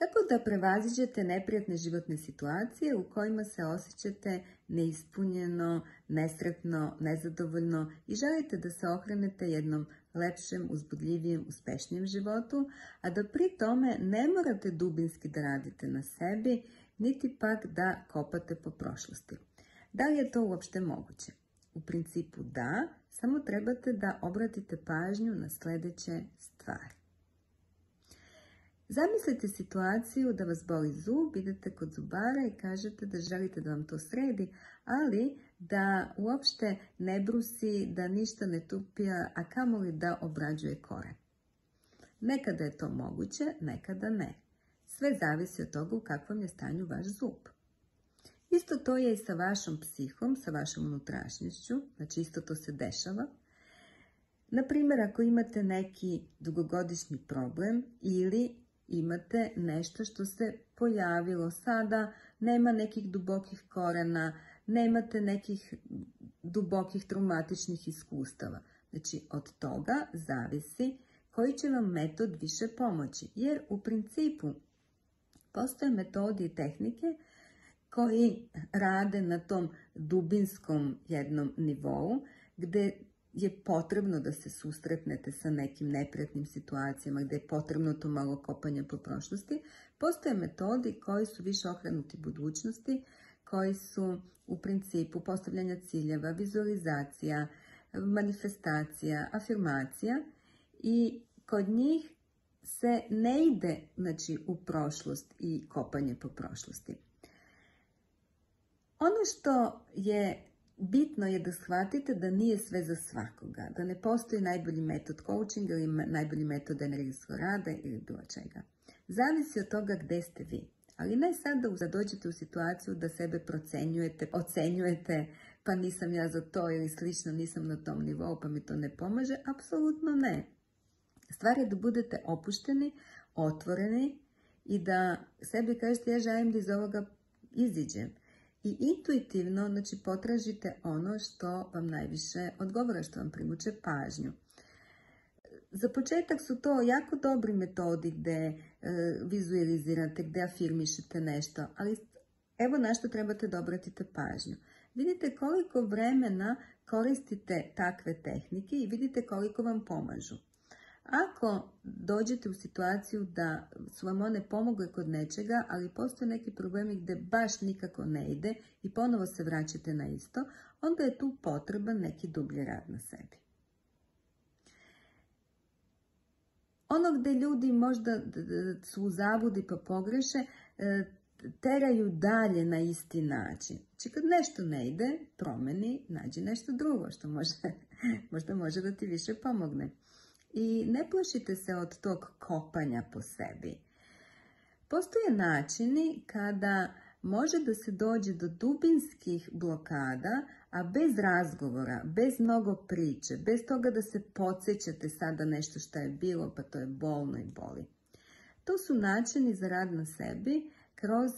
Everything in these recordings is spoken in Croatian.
Tako da prevaziđete neprijatne životne situacije u kojima se osjećate neispunjeno, nesretno, nezadovoljno i želite da se okrenete jednom lepšem, uzbudljivijem, uspešnijem životu, a da pri tome ne morate dubinski da radite na sebi, niti pak da kopate po prošlosti. Da li je to uopšte moguće? U principu da, samo trebate da obratite pažnju na sledeće stvari. Zamislite situaciju da vas boli zub, idete kod zubara i kažete da želite da vam to sredi, ali da uopšte ne brusi, da ništa ne tupija, a kamoli da obrađuje kore. Nekada je to moguće, nekada ne. Sve zavisi od toga u kakvom je stanju vaš zub. Isto to je i sa vašom psihom, sa vašom unutrašnjošću, znači isto to se dešava. Naprimjer, ako imate neki dugogodišnji problem ili imate nešto što se pojavilo sada, nema nekih dubokih korena, nemate nekih dubokih traumatičnih iskustava. Znači, od toga zavisi koji će vam metod više pomoći, jer u principu postoje metodi i tehnike koji rade na tom dubinskom jednom nivou, gde je potrebno da se susretnete sa nekim neprijatnim situacijama, gde je potrebno to malo kopanja po prošlosti. Postoje metodi koji su više okrenuti budućnosti, koji su u principu postavljanja ciljeva, vizualizacija, manifestacija, afirmacija i kod njih se ne ide u prošlost i kopanje po prošlosti. Ono što je bitno je da shvatite da nije sve za svakoga, da ne postoji najbolji metod coachinga ili najbolji metod energijskog rada ili bilo čega. Zavisi od toga gde ste vi. Ali ne sad da dođete u situaciju da sebe procenjujete, ocenjujete, pa nisam ja za to ili slično, nisam na tom nivou pa mi to ne pomaže. Apsolutno ne. Stvar je da budete opušteni, otvoreni i da sebi kažete ja želim da iz ovoga iziđem. I intuitivno, potražite ono što vam najviše odgovara, što vam privuče pažnju. Za početak su to jako dobri metodi gde vizualizirate, gde afirmišete nešto, ali evo na što trebate da obratite pažnju. Vidite koliko vremena koristite takve tehnike i vidite koliko vam pomažu. Ako dođete u situaciju da su vam one pomogle kod nečega, ali postoje neki problemi gde baš nikako ne ide i ponovo se vraćate na isto, onda je tu potreban neki dublji rad na sebi. Ono gde ljudi možda su u zabludi pa pogreše, teraju dalje na isti način. Znači kad nešto ne ide, promeni, nađi nešto drugo što možda može da ti više pomogne. I ne plašite se od tog kopanja po sebi. Postoje načini kada može da se dođe do dubinskih blokada, a bez razgovora, bez mnogo priče, bez toga da se podsjećate sada nešto što je bilo, pa to je bolno i boli. To su načini za rad na sebi kroz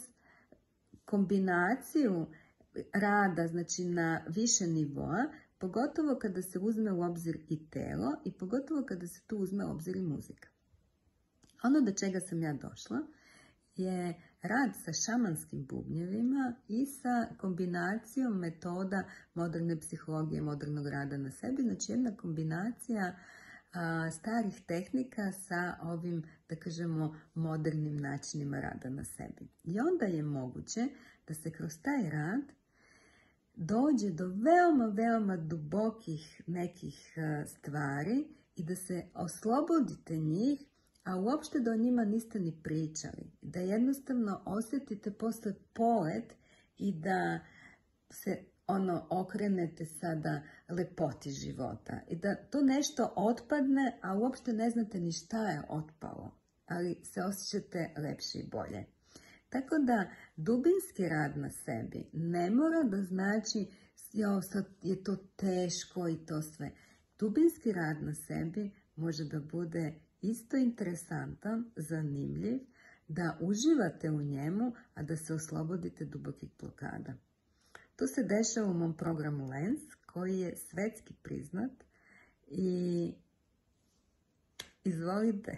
kombinaciju rada, na više nivoa, pogotovo kada se uzme u obzir i telo i pogotovo kada se tu uzme u obzir i muzika. Ono do čega sam ja došla je rad sa šamanskim bubnjevima i sa kombinacijom metoda moderne psihologije, modernog rada na sebi. Znači jedna kombinacija starih tehnika sa ovim, da kažemo, modernim načinima rada na sebi. I onda je moguće da se kroz taj rad dođe do veoma dubokih nekih stvari i da se oslobodite njih, a uopšte da o njima niste ni pričali. Da jednostavno osjetite posle polet i da se okrenete sada lepoti života. I da to nešto otpadne, a uopšte ne znate ni šta je otpalo, ali se osjećate lepše i bolje. Tako da dubinski rad na sebi ne mora da znači sad je to teško i to sve. Dubinski rad na sebi može da bude isto interesantan, zanimljiv, da uživate u njemu, a da se oslobodite dubokih blokada. To se dešava u mom programu Lens, koji je svetski priznat i izvolite.